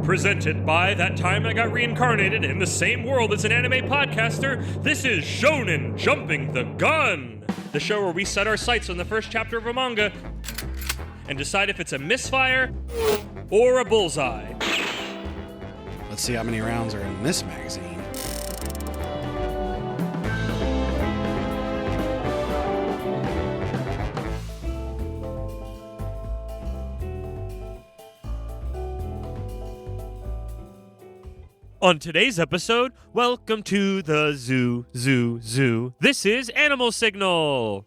Presented by That Time I Got Reincarnated in the same world as an anime podcaster, this is Shonen Jumping the Gun, the show where we set our sights on the first chapter of a manga and decide if it's a misfire or a bullseye. Let's see how many rounds are in this magazine. On today's episode, welcome to the zoo. This is Animal Signal.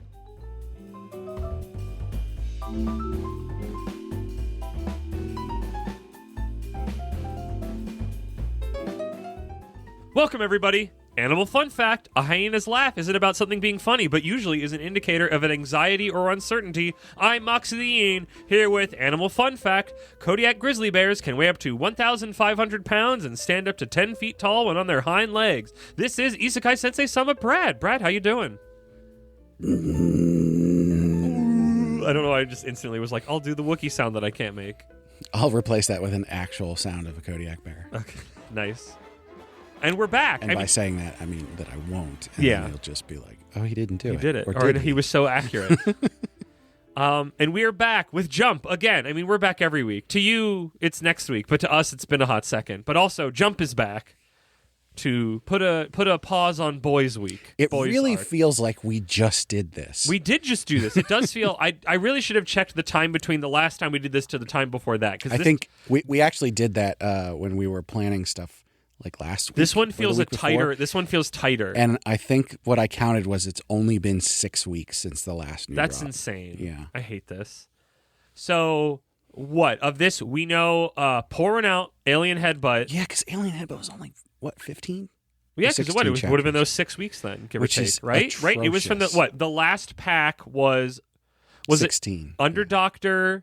Welcome, everybody. Animal fun fact, a hyena's laugh isn't about something being funny, but usually is an indicator of an anxiety or uncertainty. I'm Moxie the Yin, here with Animal fun fact, Kodiak grizzly bears can weigh up to 1,500 pounds and stand up to 10 feet tall when on their hind legs. This is Isekai Sensei Summit Brad. Brad, how you doing? I don't know, I just instantly was like, I'll do the Wookiee sound that I can't make. I'll replace that with an actual sound of a Kodiak bear. Okay, nice. And we're back. And by saying that, I mean that I won't. And yeah. then you'll just be like, oh, he didn't do it. He did it. Or Or did he was so accurate. And we are back with Jump again. I mean, we're back every week. To you, it's next week. But to us, it's been a hot second. But also, Jump is back to put a pause on Boys Week. It Boys really Art. feels like we just did this. We did just do this. It does feel... I really should have checked the time between the last time we did this to the time before that. I think we actually did that when we were planning stuff. Like last week. This one feels tighter. Before. This one feels tighter. And I think what I counted was it's only been 6 weeks since the last new That's drop. insane. Yeah. I hate this. So, what? Of this, we know pouring out Alien Headbutt. Yeah, because Alien Headbutt was only, 15? Yeah, because what? It would have been those 6 weeks then, give Which or take, is right? atrocious. Right? It was from the last pack was 16. It Under Doctor,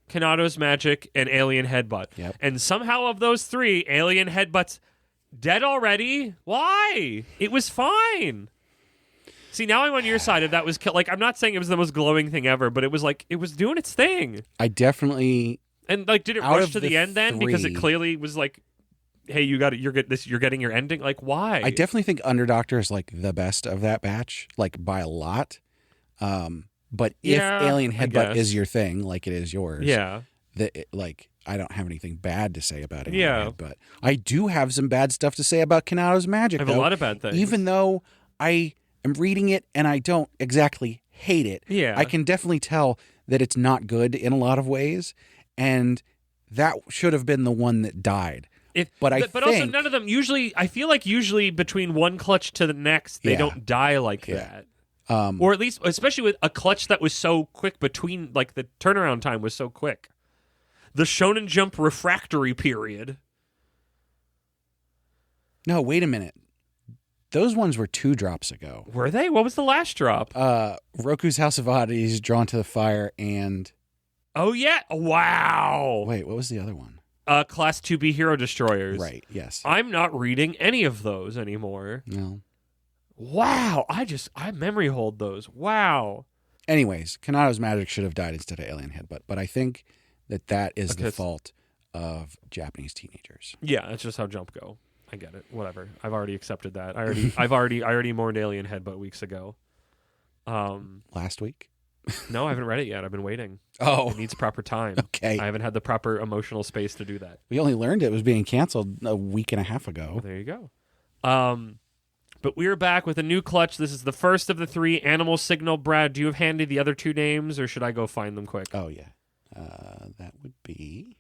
Kanado's Magic, and Alien Headbutt. Yep. And somehow of those three, Alien Headbutt's dead already? Why? It was fine. See, now I'm on your side. If that was like, I'm not saying it was the most glowing thing ever, but it was like it was doing its thing. I definitely and like did it out rush of to the end then because it clearly was like, hey, you got it. You're getting your ending. Like why? I definitely think Underdoctor is like the best of that batch, like by a lot. But if Alien Headbutt is your thing, like it is yours, yeah, like. I don't have anything bad to say about it. Yeah. But I do have some bad stuff to say about Kanado's Magic. I have a lot of bad things. Even though I am reading it and I don't exactly hate it, yeah. I can definitely tell that it's not good in a lot of ways. And that should have been the one that died. But also none of them usually, I feel like usually between one clutch to the next, they don't die like that. Or at least, especially with a clutch that was so quick between, like the turnaround time was so quick. The Shonen Jump refractory period. No, wait a minute. Those ones were 2 drops ago. Were they? What was the last drop? Roku's House of Oddities, Drawn to the Fire, and... Oh, yeah. Wow. Wait, what was the other one? Class 2B Hero Destroyers. Right, yes. I'm not reading any of those anymore. No. Wow. I memory hold those. Wow. Anyways, Kanado's Magic should have died instead of Alien Headbutt, but I think... that is the fault of Japanese teenagers. Yeah, that's just how Jump go. I get it. Whatever. I've already accepted that. I already mourned Alien Headbutt weeks ago. Last week? No, I haven't read it yet. I've been waiting. Oh. It needs proper time. Okay. I haven't had the proper emotional space to do that. We only learned it was being canceled a week and a half ago. Well, there you go. But we're back with a new clutch. This is the first of the 3. Animal Signal. Brad, do you have handy the other 2 names, or should I go find them quick? Oh, yeah. That would be...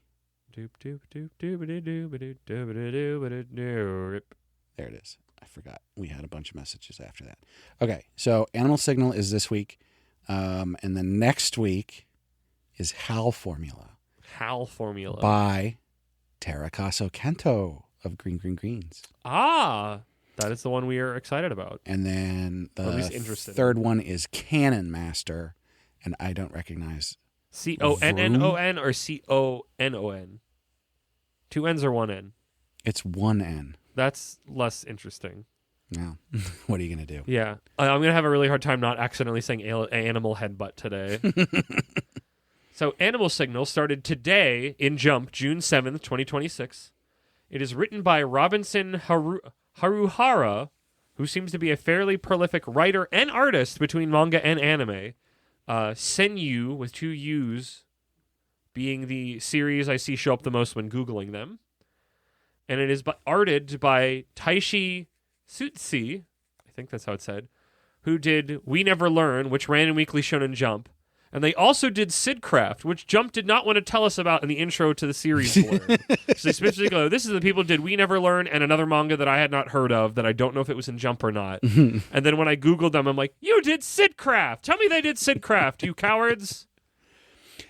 There it is. I forgot. We had a bunch of messages after that. Okay, so Animal Signal is this week. And then next week is HAL Formula. HAL Formula. By Terakaso Kento of Green Green Greens. Ah, that is the one we are excited about. And then the third one is Cannon Master. And I don't recognize... CONNON or CONON? 2 N's or 1 N? It's 1 N. That's less interesting. No. What are you going to do? Yeah. I'm going to have a really hard time not accidentally saying Animal Headbutt today. So Animal Signal started today in Jump, June 7th, 2026. It is written by Robinson Haruhara, who seems to be a fairly prolific writer and artist between manga and anime. Senyu, with 2 U's, being the series I see show up the most when Googling them. And it is arted by Taishi Tsutsi, I think that's how it's said, who did We Never Learn, which ran in Weekly Shonen Jump. And they also did Sidcraft, which Jump did not want to tell us about in the intro to the series blurb. So they specifically go, this is the people who did We Never Learn and another manga that I had not heard of that I don't know if it was in Jump or not. And then when I Googled them, I'm like, you did Sidcraft! Tell me they did Sidcraft, you cowards!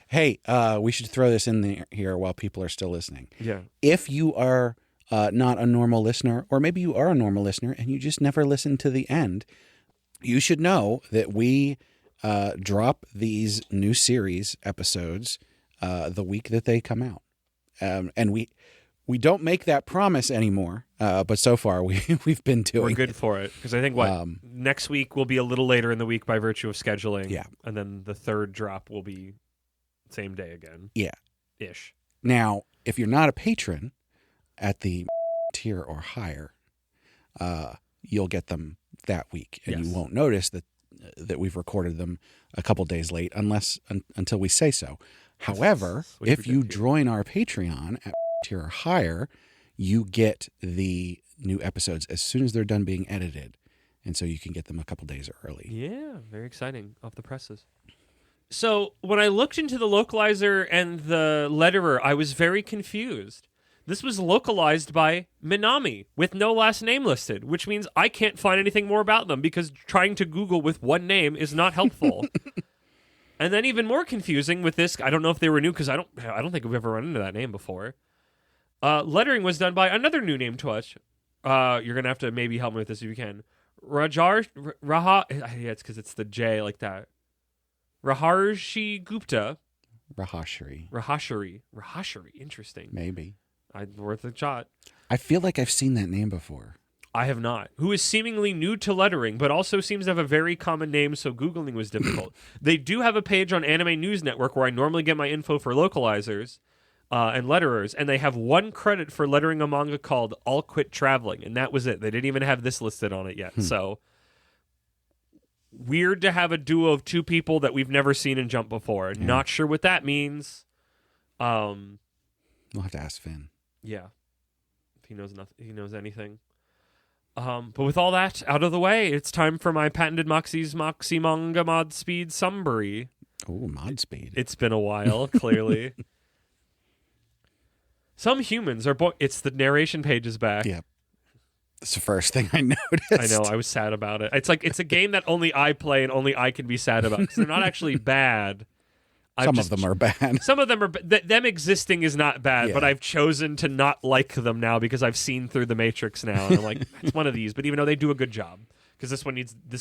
Hey, we should throw this in here while people are still listening. Yeah. If you are not a normal listener, or maybe you are a normal listener and you just never listened to the end, you should know that we drop these new series episodes the week that they come out. And we don't make that promise anymore, but so far we've been doing We're good for it. Because I think, next week will be a little later in the week by virtue of scheduling. Yeah. And then the third drop will be same day again. Yeah. Ish. Now, if you're not a patron at the tier or higher, you'll get them that week. And Yes. you won't notice that we've recorded them a couple days late until we say so. However, if you join our Patreon at tier or higher, you get the new episodes as soon as they're done being edited. And so you can get them a couple days early. Yeah, very exciting. Off the presses. So when I looked into the localizer and the letterer, I was very confused. This was localized by Minami with no last name listed, which means I can't find anything more about them because trying to Google with one name is not helpful. And then even more confusing with this, I don't know if they were new because I don't think we've ever run into that name before. Lettering was done by another new name to us. You're gonna have to maybe help me with this if you can. It's because it's the J like that. Raharshi Gupta. Rahashari. Interesting. Maybe. Worth a shot. I feel like I've seen that name before. I have not. Who is seemingly new to lettering, but also seems to have a very common name, so Googling was difficult. They do have a page on Anime News Network where I normally get my info for localizers and letterers, and they have 1 credit for lettering a manga called All Quit Traveling, and that was it. They didn't even have this listed on it yet. So, weird to have a duo of 2 people that we've never seen in Jump before. Yeah. Not sure what that means. We'll have to ask Finn. Yeah, if he knows anything. But with all that out of the way, it's time for my patented Moxie Manga Mod Speed summary. Oh, Mod Speed. It's been a while, clearly. Some humans are it's the narration page is back. Yeah. That's the first thing I noticed. I know, I was sad about it. It's like it's a game that only I play and only I can be sad about because they're not actually bad. Some of them are bad. Some of them are them existing is not bad, Yeah. but I've chosen to not like them now because I've seen through the Matrix now, and I'm like, it's one of these. But even though they do a good job, because this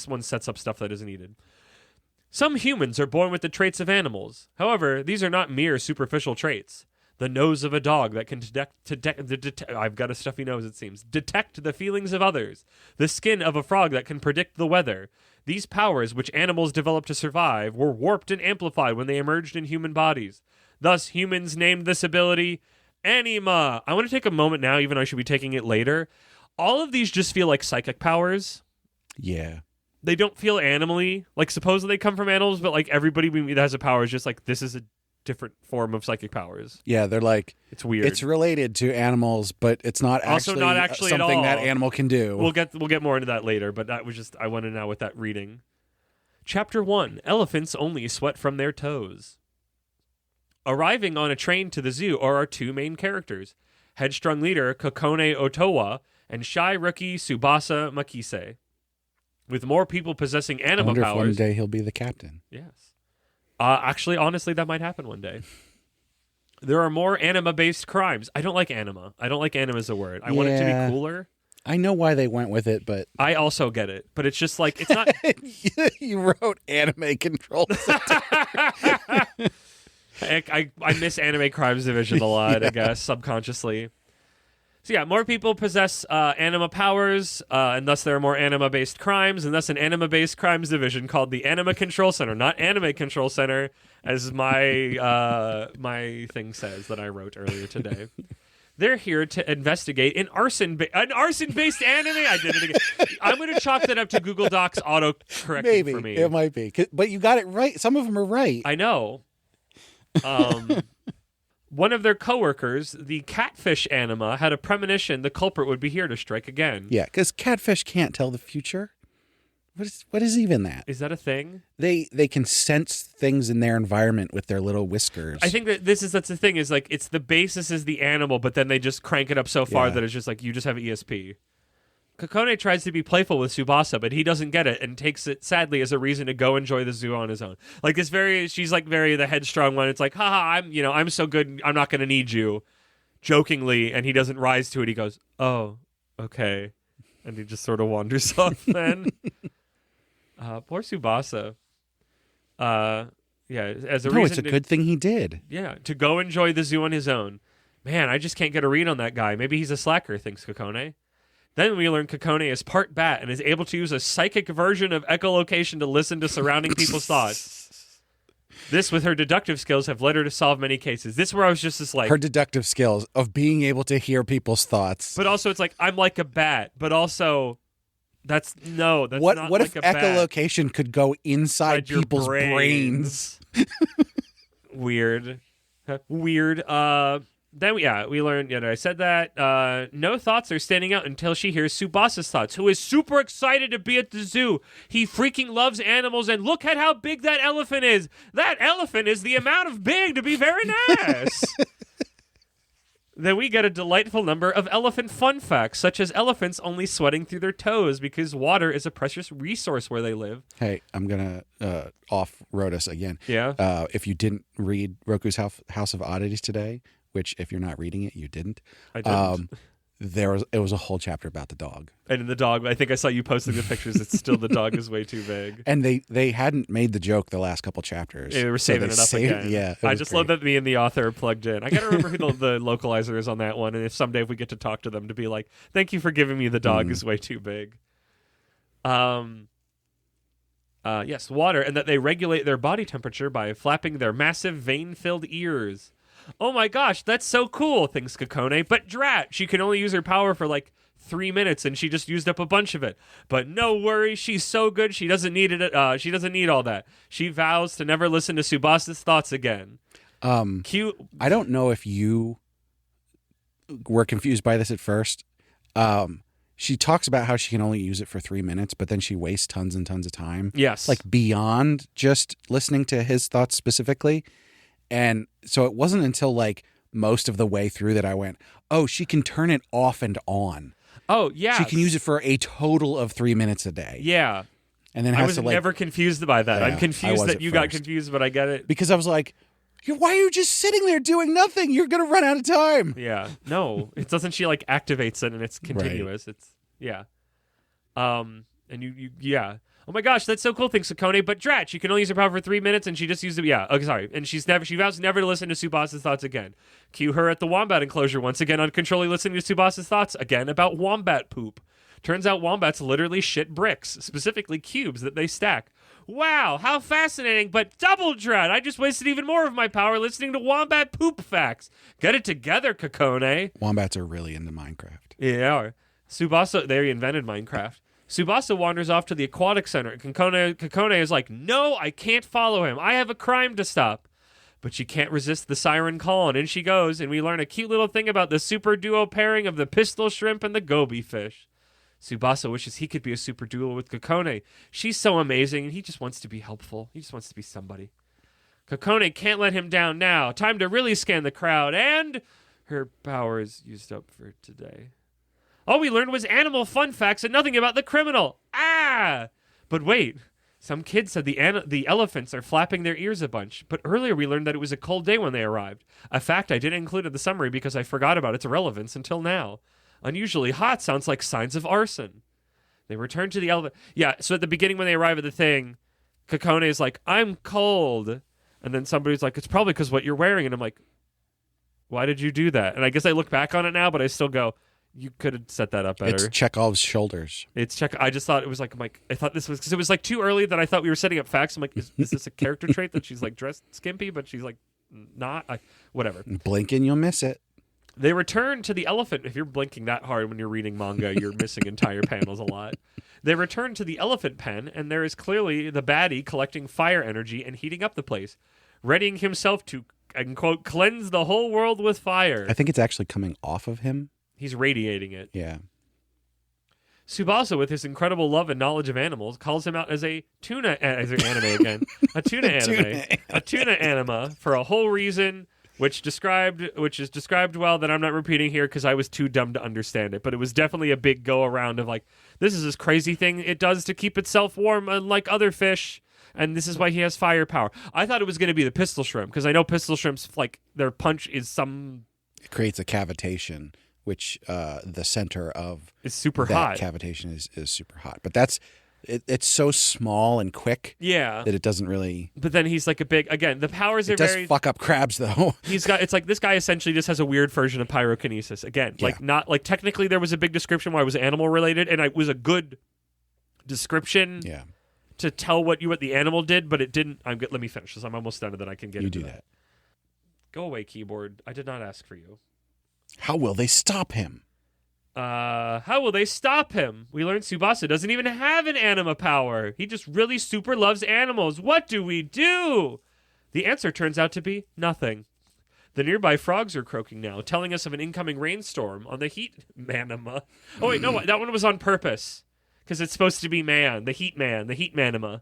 one sets up stuff that is needed. Some humans are born with the traits of animals. However, these are not mere superficial traits. The nose of a dog that can I've got a stuffy nose, it seems. Detect the feelings of others. The skin of a frog that can predict the weather. These powers, which animals developed to survive, were warped and amplified when they emerged in human bodies. Thus, humans named this ability Anima. I want to take a moment now, even though I should be taking it later. All of these just feel like psychic powers. Yeah. They don't feel animally. Like, supposedly they come from animals, but like everybody we meet that has a power is just like, this is a different form of psychic powers. Yeah, they're like, it's weird. It's related to animals, but it's not also not actually something at all. that animal can do. We'll get more into that later, but that was just I want to know with that reading. Chapter 1: Elephants only sweat from their toes. Arriving on a train to the zoo are our 2 main characters: headstrong leader Kokone Otowa and shy rookie Tsubasa Makise. With more people possessing I anima wonder if powers, one day he'll be the captain. yes. Actually, honestly, that might happen one day. There are more anima-based crimes. I don't like anima. I don't like anima as a word. I want it to be cooler. I know why they went with it, but I also get it. But it's just like, it's not... You wrote anime control center. I miss Anime Crimes Division a lot, I guess, subconsciously. So yeah, more people possess anima powers, and thus there are more anima-based crimes, and thus an anima-based crimes division called the Anima Control Center, not Anime Control Center, as my my thing says that I wrote earlier today. They're here to investigate an arson-based anime. I did it again. I'm going to chalk that up to Google Docs auto-correcting for me. It might be. But you got it right. Some of them are right. I know. One of their coworkers, the catfish anima, had a premonition the culprit would be here to strike again. Yeah, because catfish can't tell the future. What is even that? Is that a thing? They can sense things in their environment with their little whiskers. I think that's the thing, is like it's the basis is the animal, but then they just crank it up so far that it's just like you just have ESP. Kokone tries to be playful with Tsubasa, but he doesn't get it and takes it sadly as a reason to go enjoy the zoo on his own. Like she's like very the headstrong one. It's like, haha, I'm so good, I'm not gonna need you. Jokingly, and he doesn't rise to it. He goes, oh, okay. And he just sort of wanders off then. Poor Tsubasa. As a reason. It's a good thing he did. Yeah, to go enjoy the zoo on his own. Man, I just can't get a read on that guy. Maybe he's a slacker, thinks Kokone. Then we learn Kokone is part bat and is able to use a psychic version of echolocation to listen to surrounding people's thoughts. This, with her deductive skills, have led her to solve many cases. This is where I was just like... Her deductive skills of being able to hear people's thoughts. But also, it's like, I'm like a bat, but also... That's not what like if echolocation could go inside people's brains? Weird. Then we learned, I said that no thoughts are standing out until she hears Tsubasa's thoughts, who is super excited to be at the zoo. He freaking loves animals, and look at how big that elephant is. That elephant is the amount of big to be very nice. Then we get a delightful number of elephant fun facts, such as elephants only sweating through their toes because water is a precious resource where they live. Hey, I'm going to off-road us again. Yeah? If you didn't read Roku's House of Oddities today, which if you're not reading it, you didn't. I didn't. It was a whole chapter about the dog. And in the dog, I think I saw you posting the pictures. It's still the dog is way too big. And they hadn't made the joke the last couple chapters. Yeah, they were saving it up again. Yeah, I just love that me and the author are plugged in. I got to remember who the localizer is on that one. And if someday if we get to talk to them to be like, thank you for giving me the dog is way too big. Yes, water. And that they regulate their body temperature by flapping their massive vein-filled ears. Oh my gosh, that's so cool, thinks Kokone. But drat, she can only use her power for like 3 minutes, and she just used up a bunch of it. But no worries, she's so good, she doesn't need it. She doesn't need all that. She vows to never listen to Tsubasa's thoughts again. Cute. I don't know if you were confused by this at first. She talks about how she can only use it for 3 minutes, but then she wastes tons and tons of time. Yes. Like beyond just listening to his thoughts specifically. And so it wasn't until like most of the way through that I went, oh, she can turn it off and on. Oh, yeah. She can use it for a total of 3 minutes a day. Yeah. And then I was never confused by that. Yeah, I'm confused that you got confused, but I get it. Because I was like, why are you just sitting there doing nothing? You're going to run out of time. Yeah. No, it doesn't. She like activates it and it's continuous. Right. It's, yeah. And yeah. Oh my gosh, that's so cool, thinks Sakone. But drat, she can only use her power for 3 minutes, and she just used it. Yeah, okay, sorry. And she vows never to listen to Tsubasa's thoughts again. Cue her at the wombat enclosure once again, uncontrollably listening to Tsubasa's thoughts again about wombat poop. Turns out wombats literally shit bricks, specifically cubes that they stack. Wow, how fascinating! But double drat, I just wasted even more of my power listening to wombat poop facts. Get it together, Kokone. Wombats are really into Minecraft. Yeah, Tsubasa. They invented Minecraft. Tsubasa wanders off to the aquatic center. Kokone is like, no, I can't follow him. I have a crime to stop. But she can't resist the siren call, and in she goes, and we learn a cute little thing about the super duo pairing of the pistol shrimp and the goby fish. Tsubasa wishes he could be a super duo with Kokone. She's so amazing, and he just wants to be helpful. He just wants to be somebody. Kokone can't let him down now. Time to really scan the crowd, and her power is used up for today. All we learned was animal fun facts and nothing about the criminal. Ah! But wait, some kid said the elephants are flapping their ears a bunch, but earlier we learned that it was a cold day when they arrived. A fact I didn't include in the summary because I forgot about its relevance until now. Unusually hot sounds like signs of arson. They return to the elephant. Yeah, so at the beginning when they arrive at the thing, Kokone is like, I'm cold. And then somebody's like, it's probably because what you're wearing. And I'm like, why did you do that? And I guess I look back on it now, but I still go, you could have set that up better. It's Chekhov's shoulders. I just thought it was like, I thought this was, because it was like too early that I thought we were setting up facts. I'm like, is this a character trait that she's like dressed skimpy, but she's like not? Whatever. Blink and you'll miss it. They return to the elephant. If you're blinking that hard when you're reading manga, you're missing entire panels a lot. They return to the elephant pen, and there is clearly the baddie collecting fire energy and heating up the place, readying himself to, and quote, cleanse the whole world with fire. I think it's actually coming off of him. He's radiating it. Yeah. Tsubasa, with his incredible love and knowledge of animals, calls him out as a tuna anime again. A tuna anime. A tuna anima for a whole reason, which is described well, that I'm not repeating here because I was too dumb to understand it. But it was definitely a big go around of like, this is this crazy thing it does to keep itself warm, unlike other fish. And this is why he has firepower. I thought it was going to be the pistol shrimp, because I know pistol shrimps, like, their punch is some... It creates a cavitation, which the center of is super that hot. cavitation is super hot. But it's so small and quick that it doesn't really... But then he's like a big... Again, the powers are very... It does fuck up crabs, though. It's like this guy essentially just has a weird version of pyrokinesis. Again, like not... Like technically there was a big description why it was animal related, and it was a good description... Yeah. To tell what the animal did, but it didn't. Let me finish this. I'm almost done, and then I can get you into do that. Go away, keyboard. I did not ask for you. How will they stop him? How will they stop him? We learned Tsubasa doesn't even have an anima power. He just really super loves animals. What do we do? The answer turns out to be nothing. The nearby frogs are croaking now, telling us of an incoming rainstorm on the heat manima. Oh wait, no, that one was on purpose. Because it's supposed to be the heat manima.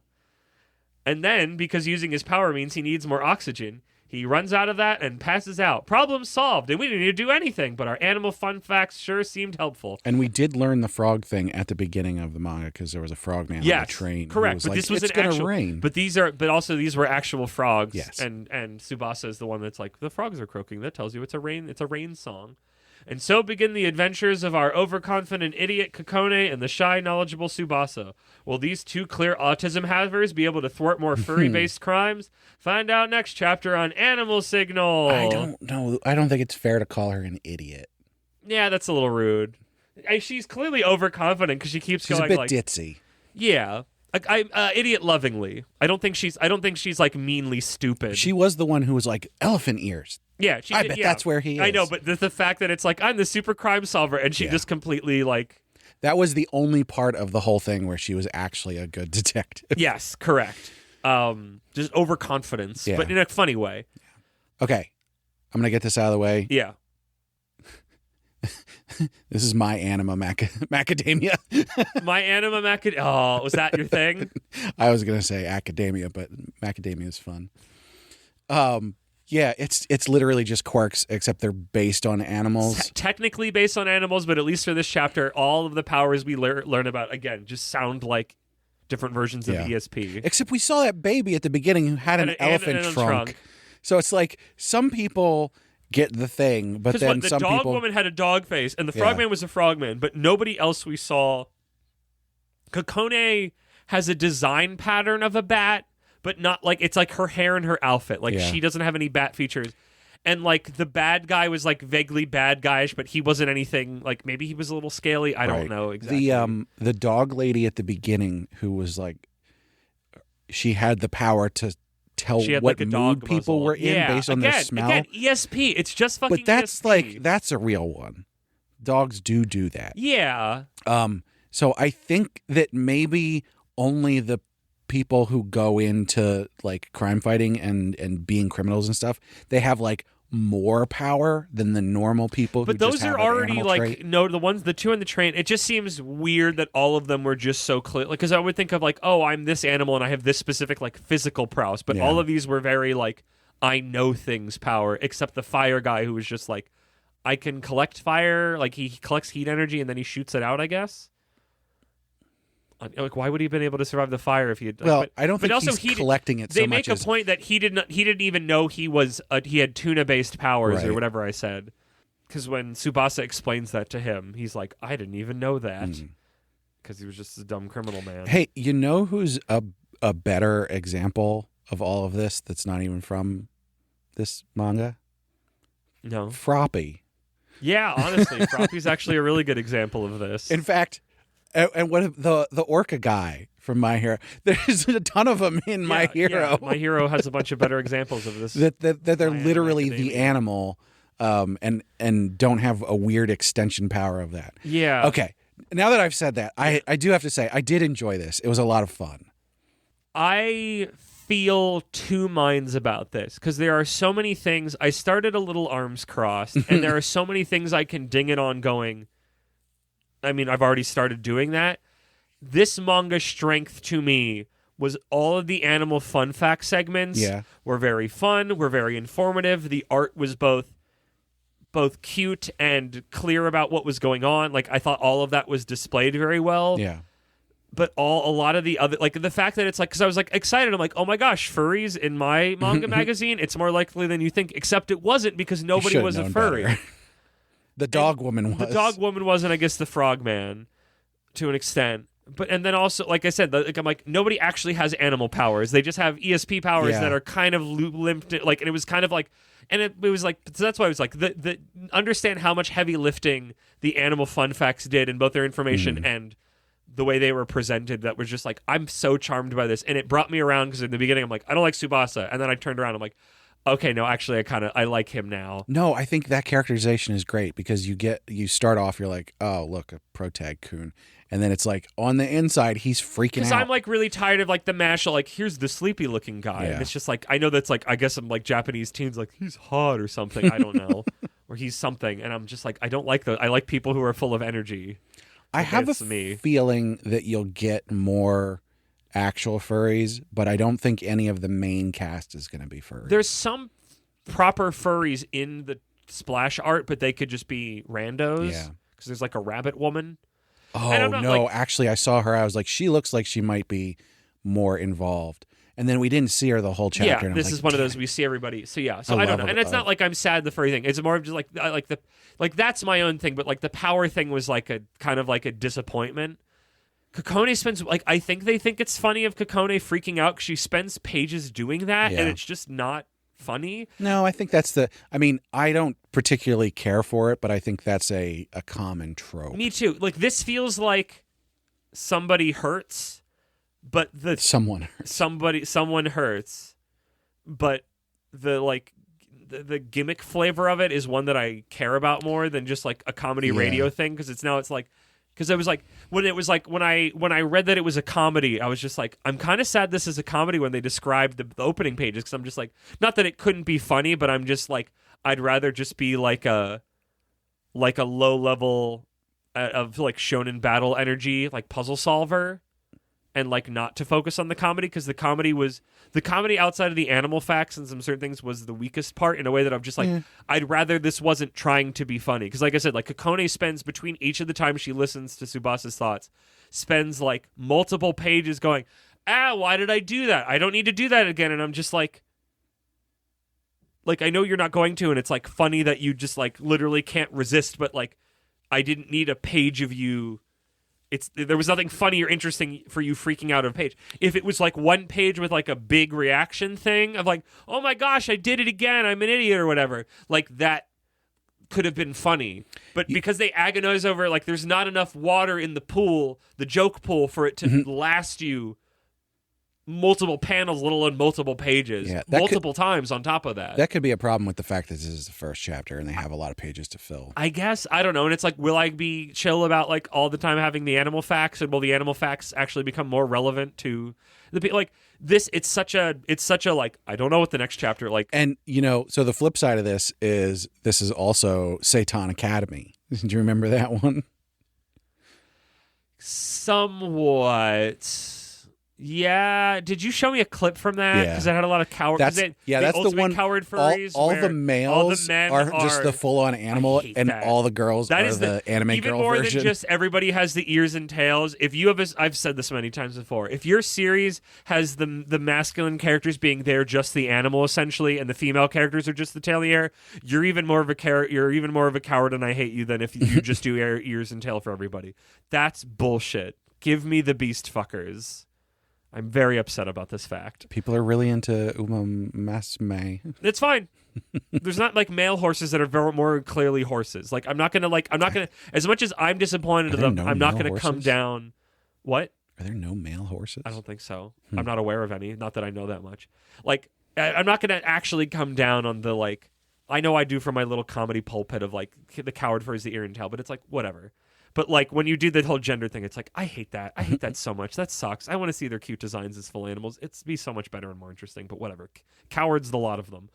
And then, because using his power means he needs more oxygen, he runs out of that and passes out. Problem solved, and we didn't need to do anything, but our animal fun facts sure seemed helpful. And we did learn the frog thing at the beginning of the manga, because there was a frog man on the train. Correct, but this was an actual... rain. But these were actual frogs. Yes. And Tsubasa is the one that's like, the frogs are croaking. That tells you it's a rain song. And so begin the adventures of our overconfident idiot Kokone and the shy, knowledgeable Tsubasa. Will these two clear autism havers be able to thwart more furry-based crimes? Find out next chapter on Animal Signal. I don't know. I don't think it's fair to call her an idiot. Yeah, that's a little rude. She's clearly overconfident because she keeps going like... She's a bit ditzy. Yeah. Idiot lovingly. I don't think she's like meanly stupid. She was the one who was like, elephant ears. Yeah, I bet that's where he is. I know, but the fact that it's like, I'm the super crime solver, and she just completely like... That was the only part of the whole thing where she was actually a good detective. Yes, correct. Just overconfidence, but in a funny way. Okay, I'm going to get this out of the way. Yeah. This is my anima macadamia. My anima macadamia. Oh, was that your thing? I was going to say academia, but macadamia is fun. Yeah, it's literally just quirks, except they're based on animals. Technically based on animals, but at least for this chapter, all of the powers we learn about, again, just sound like different versions of ESP. Except we saw that baby at the beginning who had an elephant trunk. So it's like some people get the thing, but then some people... The dog woman had a dog face, and the frogman was a frogman, but nobody else we saw... Kokone has a design pattern of a bat, but not like it's like her hair and her outfit. Like she doesn't have any bat features. And like the bad guy was like vaguely bad guyish, but he wasn't anything like maybe he was a little scaly. I don't know exactly. The dog lady at the beginning who was like she had the power to tell what mood people were in based on their smell. Again, ESP. It's just fucking But that's ESP. That's a real one. Dogs do that. Yeah. So I think that maybe only the people who go into like crime fighting and being criminals and stuff, they have like more power than the normal people. But who those just have are already animal like trait. no, the two in the train. It just seems weird that all of them were just so clear. Like, because I would think of like, oh, I'm this animal and I have this specific like physical prowess. But all of these were very like I know things power, except the fire guy who was just like I can collect fire. Like he collects heat energy and then he shoots it out. I guess. Like, why would he have been able to survive the fire if he had? Well, I don't think he's collecting it so much. They make a point that he didn't even know he had tuna-based powers or whatever I said. Because when Tsubasa explains that to him, he's like, I didn't even know that. Because he was just a dumb criminal man. Hey, you know who's a better example of all of this that's not even from this manga? No. Froppy. Yeah, honestly, Froppy's actually a really good example of this. In fact... And what the orca guy from My Hero? There's a ton of them in My Hero. Yeah. My Hero has a bunch of better examples of this. that they're literally the animal, and don't have a weird extension power of that. Yeah. Okay. Now that I've said that, I do have to say I did enjoy this. It was a lot of fun. I feel two minds about this because there are so many things. I started a little arms crossed, and there are so many things I can ding it on going. I mean, I've already started doing that. This manga's strength to me was all of the animal fun fact segments were very fun, were very informative. The art was both cute and clear about what was going on. Like, I thought all of that was displayed very well. Yeah. But a lot of the other, like the fact that it's like, because I was like excited, I'm like, oh my gosh, furries in my manga magazine, it's more likely than you think. Except it wasn't because nobody was a furry. Better. The dog woman was. The dog woman was, and I guess the frog man, to an extent. But and then also, like I said, I'm like, nobody actually has animal powers. They just have ESP powers that are kind of limped. Like, and it was kind of like, and it was like, so that's why I was like, the understand how much heavy lifting the animal fun facts did in both their information and the way they were presented. That was just like, I'm so charmed by this, and it brought me around because in the beginning I'm like, I don't like Tsubasa, and then I turned around, I'm like, okay, no, actually, I like him now. No, I think that characterization is great because you start off, you're like, oh, look, a protag coon. And then it's like, on the inside, he's freaking out. Because I'm like really tired of like the mashup, like, here's the sleepy looking guy. Yeah. And it's just like, I know that's like, I guess I'm like Japanese teens, like, he's hot or something. I don't know. Or he's something. And I'm just like, I don't like those. I like people who are full of energy. I have a feeling that you'll get more actual furries, but I don't think any of the main cast is going to be furries. There's some proper furries in the splash art, but they could just be randos. Yeah. Because there's like a rabbit woman. Oh, no. Actually, I saw her. I was like, she looks like she might be more involved. And then we didn't see her the whole chapter. Yeah, this is one of those we see everybody. So yeah, so I don't know. And it's not like I'm sad the furry thing. It's more of just like I like the that's my own thing. But like the power thing was like a kind of like a disappointment. Kokone spends like I think they think it's funny of Kokone freaking out because she spends pages doing that, and it's just not funny. No, I think that's I don't particularly care for it, but I think that's a common trope. Me too. Like this feels like somebody hurts. But someone hurts, but the gimmick flavor of it is one that I care about more than just like a comedy radio thing. Because I was like when I read that it was a comedy, I was just like, I'm kind of sad this is a comedy when they described the opening pages, because I'm just like, not that it couldn't be funny, but I'm just like, I'd rather just be like a low level of like shonen battle energy, like puzzle solver. And like not to focus on the comedy, because the comedy outside of the animal facts and some certain things was the weakest part, in a way that I'm just like, I'd rather this wasn't trying to be funny. Because like I said, like Kokone spends between each of the times she listens to Tsubasa's thoughts, spends like multiple pages going, why did I do that? I don't need to do that again. And I'm just like I know you're not going to, and it's like funny that you just like literally can't resist, but like I didn't need a page of you. There was nothing funny or interesting for you freaking out of a page. If it was like one page with like a big reaction thing of like, oh my gosh, I did it again, I'm an idiot or whatever, like that could have been funny. But because they agonize over like there's not enough water in the pool, the joke pool, for it to last you multiple panels, let alone multiple pages, multiple times on top of that. That could be a problem with the fact that this is the first chapter and they have a lot of pages to fill. I guess. I don't know. And it's like, will I be chill about like all the time having the animal facts, and will the animal facts actually become more relevant to the like this? It's such a like, I don't know what the next chapter like. And so the flip side of this is also Seitan Academy. Do you remember that one? Somewhat. Yeah, did you show me a clip from that? Because it had a lot of coward. That's the one. Coward furries. All the males are just the full-on animal, and all the girls are the anime even girl more version. Than just everybody has the ears and tails. If you have, I've said this many times before. If your series has the masculine characters being there, just the animal essentially, and the female characters are just the tail in the air, you're even more of a coward, and I hate you than if you just do ears and tail for everybody. That's bullshit. Give me the beast fuckers. I'm very upset about this fact. People are really into Uma Masme. It's fine. There's not like male horses that are more clearly horses. Like I'm not gonna as much as I'm disappointed in them, I'm not gonna come down. What? Are there no male horses? I don't think so. I'm not aware of any. Not that I know that much. Like I'm not gonna actually come down on the I know I do for my little comedy pulpit of like the coward furs the ear and tail, but it's like whatever. But like when you do the whole gender thing, it's like I hate that. I hate that so much. That sucks. I want to see their cute designs as full animals. It's be so much better and more interesting. But whatever. Cowards, the lot of them.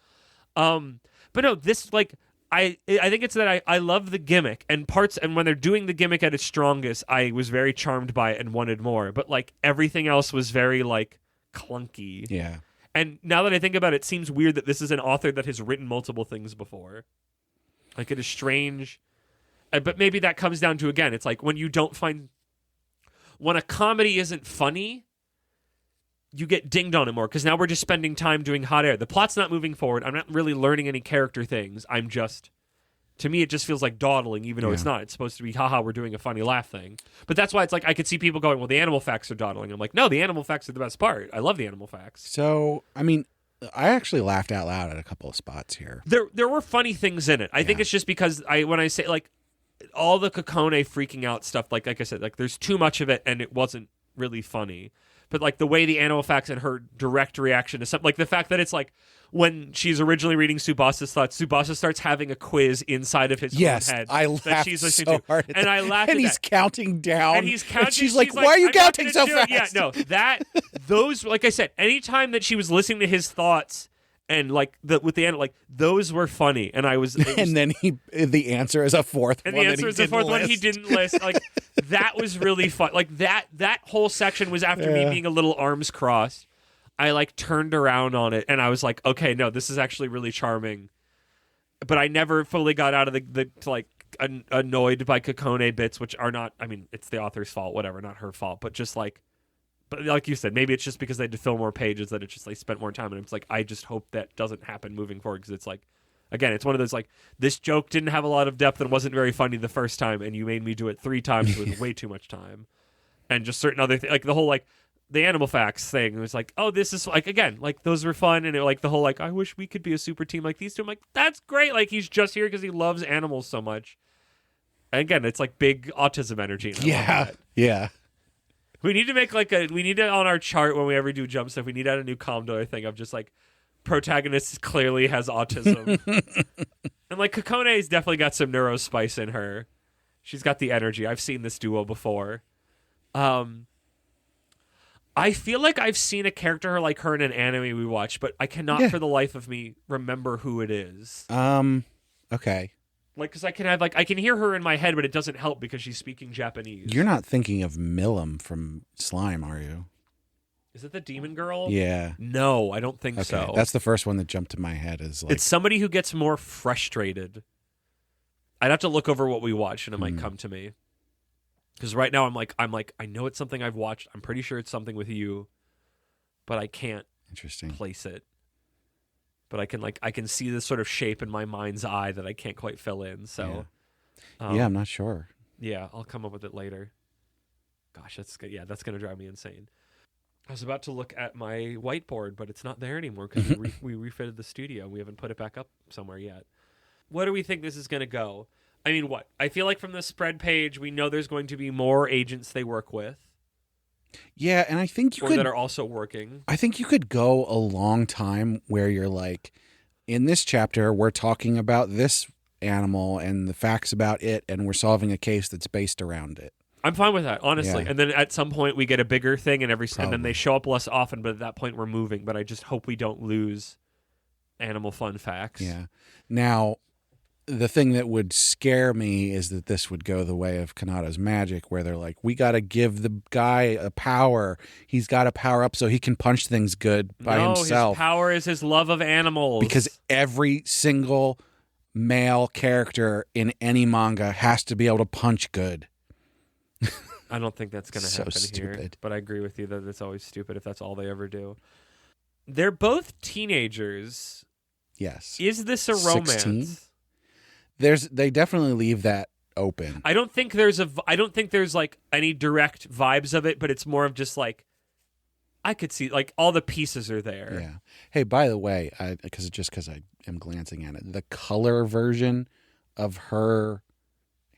But no, this like I think it's that I love the gimmick and parts, and when they're doing the gimmick at its strongest, I was very charmed by it and wanted more. But like everything else was very like clunky. Yeah. And now that I think about it, it seems weird that this is an author that has written multiple things before. Like, it is strange. But maybe that comes down to, again, it's like when you don't find... When a comedy isn't funny, you get dinged on it more. Because now we're just spending time doing hot air. The plot's not moving forward. I'm not really learning any character things. I'm just... To me, it just feels like dawdling, even though it's not. It's supposed to be, haha, we're doing a funny laugh thing. But that's why it's like, I could see people going, well, the animal facts are dawdling. I'm like, no, the animal facts are the best part. I love the animal facts. So, I mean, I actually laughed out loud at a couple of spots here. There were funny things in it. I think it's just because when I say, like, all the Kokone freaking out stuff, like I said, like, there's too much of it, and it wasn't really funny. But, like, the way the animal facts and her direct reaction to something, like, the fact that it's, like, when she's originally reading Tsubasa's thoughts, Tsubasa starts having a quiz inside of his own head. I laughed so hard at and that. I laughed and at he's that. counting down. And he's counting. And she's like, why are you counting so fast? Yeah, no, those, like I said, anytime that she was listening to his thoughts and, like, with the end, like, those were funny. And and then the answer is a fourth one. And the answer is the fourth one he didn't list. Like, that was really fun. Like, that whole section was after me being a little arms crossed. I like turned around on it and I was like, okay, no, this is actually really charming. But I never fully got out of the like annoyed by Kokone bits, which are not, I mean, it's the author's fault, whatever, not her fault, but just like, but like you said, maybe it's just because they had to fill more pages that it just like spent more time. And it's like, I just hope that doesn't happen moving forward. Cause it's like, again, it's one of those like, this joke didn't have a lot of depth and wasn't very funny the first time. And you made me do it 3 times with way too much time. And just certain other things, like the whole like, the animal facts thing, it was like, oh, this is like, again, like those were fun, and it, like the whole like, I wish we could be a super team like these two. I'm like, that's great. Like he's just here because he loves animals so much. And again, it's like big autism energy. Yeah. We need to make like we need to on our chart when we ever do jump stuff. We need to add a new Commodore thing of just like protagonist clearly has autism, and like Kokone's definitely got some neurospice in her. She's got the energy. I've seen this duo before. I feel like I've seen a character like her in an anime we watched, but I cannot for the life of me remember who it is. Okay. Like, because I can hear her in my head, but it doesn't help because she's speaking Japanese. You're not thinking of Milim from Slime, are you? Is it the demon girl? Yeah. No, I don't think so. That's the first one that jumped to my head. Is like it's somebody who gets more frustrated. I'd have to look over what we watched, and it might come to me. Because right now I'm like, I know it's something I've watched. I'm pretty sure it's something with you, but I can't place it. But I can see this sort of shape in my mind's eye that I can't quite fill in. So, I'm not sure. Yeah, I'll come up with it later. Gosh, that's good. Yeah, that's gonna drive me insane. I was about to look at my whiteboard, but it's not there anymore because we refitted the studio. We haven't put it back up somewhere yet. Where do we think this is gonna go? I mean, what? I feel like from the spread page, we know there's going to be more agents they work with. Yeah, and I think that are also working. I think you could go a long time where you're like, in this chapter, we're talking about this animal and the facts about it, and we're solving a case that's based around it. I'm fine with that, honestly. Yeah. And then at some point, we get a bigger thing, and then they show up less often, but at that point, we're moving. But I just hope we don't lose animal fun facts. Yeah. Now, the thing that would scare me is that this would go the way of Kanata's magic, where they're like, we got to give the guy a power. He's got to power up so he can punch things good by himself. His power is his love of animals. Because every single male character in any manga has to be able to punch good. I don't think that's going to happen stupid. here. But I agree with you that it's always stupid if that's all they ever do. They're both teenagers. Yes. Is this a romance? 16? They definitely leave that open. I don't think there's like any direct vibes of it, but it's more of just like I could see like all the pieces are there. Yeah. Hey, by the way, because I am glancing at it, the color version of her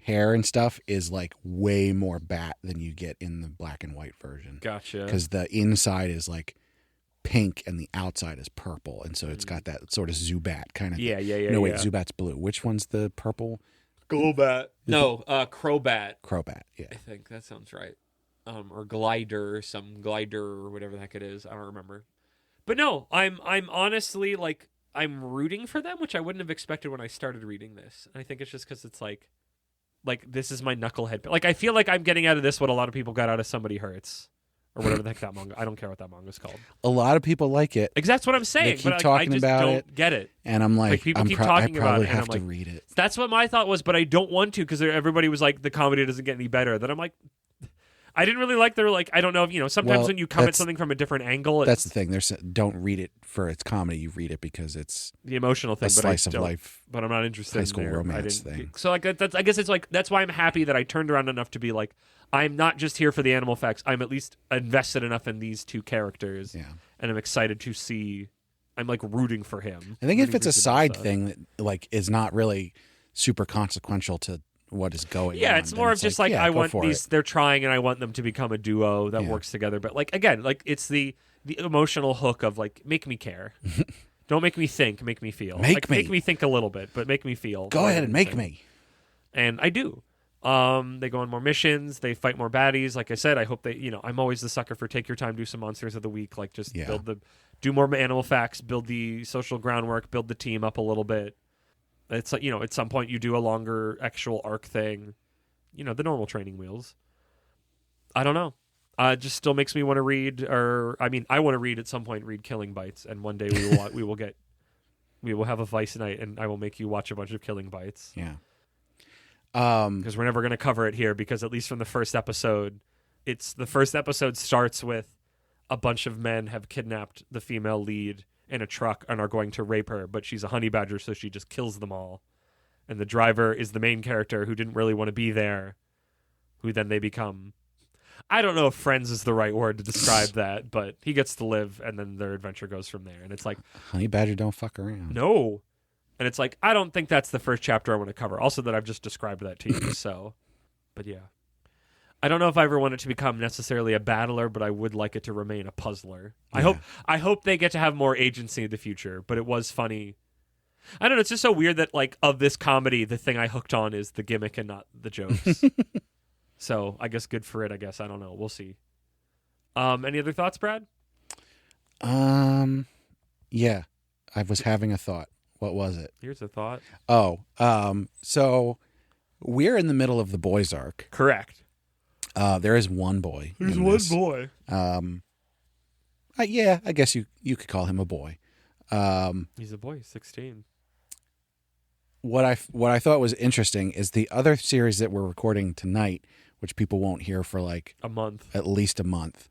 hair and stuff is like way more bat than you get in the black and white version. Gotcha. Because the inside is like pink and the outside is purple, and so it's got that sort of Zubat kind of. Yeah. No, wait, Zubat's blue. Which one's the purple? Golbat. No, Crobat. Crobat. Yeah. I think that sounds right. Or Glider, some Glider or whatever the heck it is. I don't remember. But no, I'm honestly like I'm rooting for them, which I wouldn't have expected when I started reading this. And I think it's just because it's like this is my knucklehead. Like I feel like I'm getting out of this what a lot of people got out of Somebody Hurts. Or whatever the heck that manga. I don't care what that manga's called. A lot of people like it. Exactly, that's what I'm saying. They keep but talking I just about don't get it. And I'm like people keep I talking about probably it, and have I'm to like, read it. That's what my thought was, but I don't want to because everybody was like, the comedy doesn't get any better. Then I'm like, I didn't really like their like. I don't know if sometimes when you come at something from a different angle, that's the thing. Don't read it for its comedy. You read it because it's the emotional thing. A slice of life. But I'm not interested. High school in romance thing. So like that's. I guess it's like that's why I'm happy that I turned around enough to be like, I'm not just here for the animal facts. I'm at least invested enough in these two characters. Yeah. And I'm excited to see. I'm like rooting for him. I think if it's a side thing that like is not really super consequential to what is going on. Yeah, it's more of just like I want these. They're trying, and I want them to become a duo that works together. But like again, like it's the emotional hook of like make me care. Don't make me think. Make me feel. Make me think a little bit, but make me feel. Go ahead and make me. And I do. They go on more missions. They fight more baddies. Like I said, I hope they. I'm always the sucker for take your time, do some monsters of the week. Like just do more animal facts, build the social groundwork, build the team up a little bit. It's like at some point you do a longer actual arc thing. The normal training wheels. I don't know. It just still makes me want to read. I want to read at some point. Read Killing Bites, and one day we will have a Vice night, and I will make you watch a bunch of Killing Bites. Yeah. Because we're never going to cover it here. Because at least from the first episode, the first episode starts with a bunch of men have kidnapped the female lead in a truck and are going to rape her, but she's a honey badger, so she just kills them all. And the driver is the main character who didn't really want to be there, who then they become. I don't know if friends is the right word to describe that, but he gets to live, and then their adventure goes from there. And it's like, honey badger don't fuck around. No. And it's like, I don't think that's the first chapter I want to cover. Also that I've just described that to you, so. But yeah. I don't know if I ever want it to become necessarily a battler, but I would like it to remain a puzzler. Yeah. I hope they get to have more agency in the future, but it was funny. I don't know, it's just so weird that like of this comedy, the thing I hooked on is the gimmick and not the jokes. So I guess good for it, I guess. I don't know. We'll see. Any other thoughts, Brad? Yeah. I was having a thought. What was it? Here's a thought. So we're in the middle of the boys arc. Correct. There is one boy. There's one boy. Yeah, I guess you could call him a boy. He's a boy. He's 16. What I thought was interesting is the other series that we're recording tonight, which people won't hear for like a month, at least a month.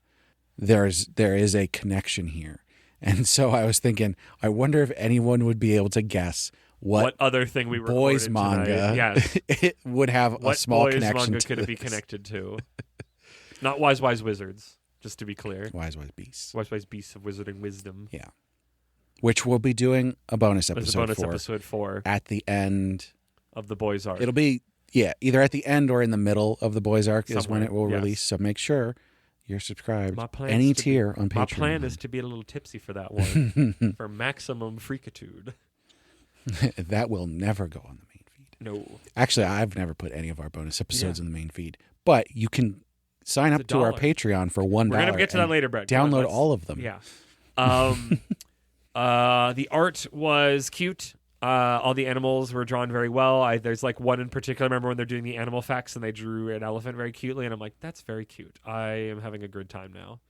There is a connection here, and so I was thinking, I wonder if anyone would be able to guess what other thing we boys manga it would have a small connection. What boys manga to could it be connected to? Not Wise Wizards, just to be clear. Wise Beasts. Wise Beasts of Wizarding Wisdom. Yeah. Which we'll be doing a bonus episode for at the end of the boys arc. It'll be either at the end or in the middle of the boys arc is when it will release. So make sure you're subscribed. Any tier on Patreon. My plan is to be a little tipsy for that one for maximum freakitude. That will never go on the main feed. No. Actually, I've never put any of our bonus episodes in the main feed. But you can sign up to our Patreon for $1. We're going to get to that later, Brett. Download all of them. Yeah. The art was cute. All the animals were drawn very well. There's like one in particular. I remember when they're doing the animal facts and they drew an elephant very cutely, and I'm like, that's very cute. I am having a good time now.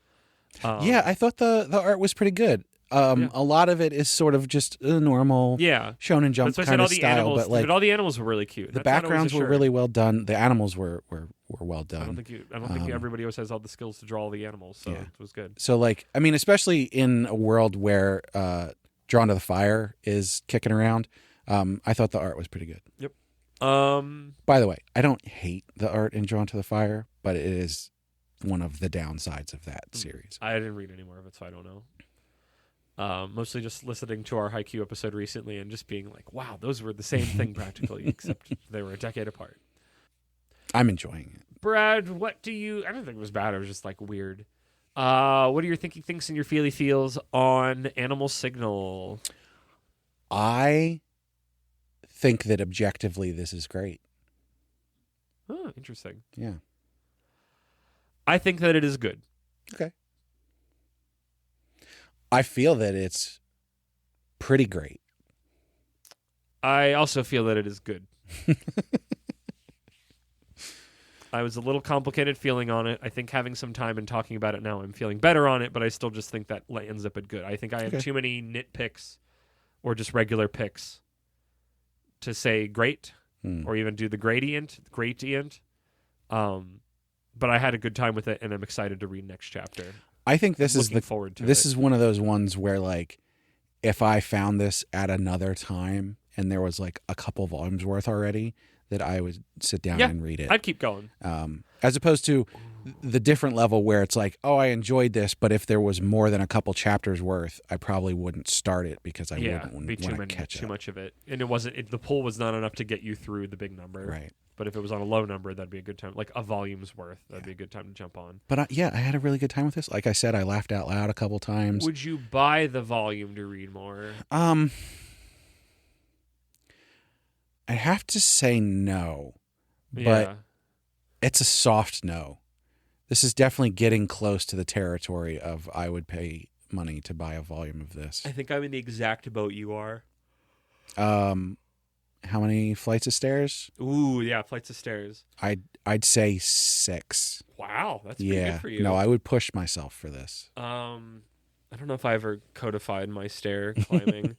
I thought the art was pretty good. A lot of it is sort of just a normal Shonen Jump kind of style, but all the animals were really cute. The backgrounds were really well done. The animals were well done. I don't think everybody always has all the skills to draw all the animals, so it was good. So especially in a world where Drawn to the Fire is kicking around, I thought the art was pretty good. Yep. By the way, I don't hate the art in Drawn to the Fire, but it is one of the downsides of that series. I didn't read any more of it, so I don't know. Mostly just listening to our Haikyuu episode recently and just being like, wow, those were the same thing practically, except they were a decade apart. I'm enjoying it. Brad, I don't think it was bad. It was just like weird. What are your thinking thinks and your feely feels on Animal Signal? I think that objectively this is great. Oh, interesting. Yeah. I think that it is good. Okay. I feel that it's pretty great. I also feel that it is good. I was a little complicated feeling on it. I think having some time and talking about it now, I'm feeling better on it, but I still just think that ends up at good. I think I have too many nitpicks or just regular picks to say great or even do the gradient. But I had a good time with it, and I'm excited to read next chapter. I think this is forward to this is one of those ones where, like, if I found this at another time and there was like a couple volumes worth already, that I would sit down and read it. I'd keep going. As opposed to the different level where it's like, oh, I enjoyed this, but if there was more than a couple chapters worth, I probably wouldn't start it because I wouldn't want to catch up. Too much of it, and it wasn't. The pull was not enough to get you through the big number. Right. But if it was on a low number, that'd be a good time. Like a volume's worth, that'd be a good time to jump on. But I had a really good time with this. Like I said, I laughed out loud a couple times. Would you buy the volume to read more? I have to say no, but it's a soft no. This is definitely getting close to the territory of I would pay money to buy a volume of this. I think I'm in the exact boat you are. How many flights of stairs? Ooh, yeah, flights of stairs. I'd say 6. Wow, that's pretty good for you. No, I would push myself for this. I don't know if I ever codified my stair climbing.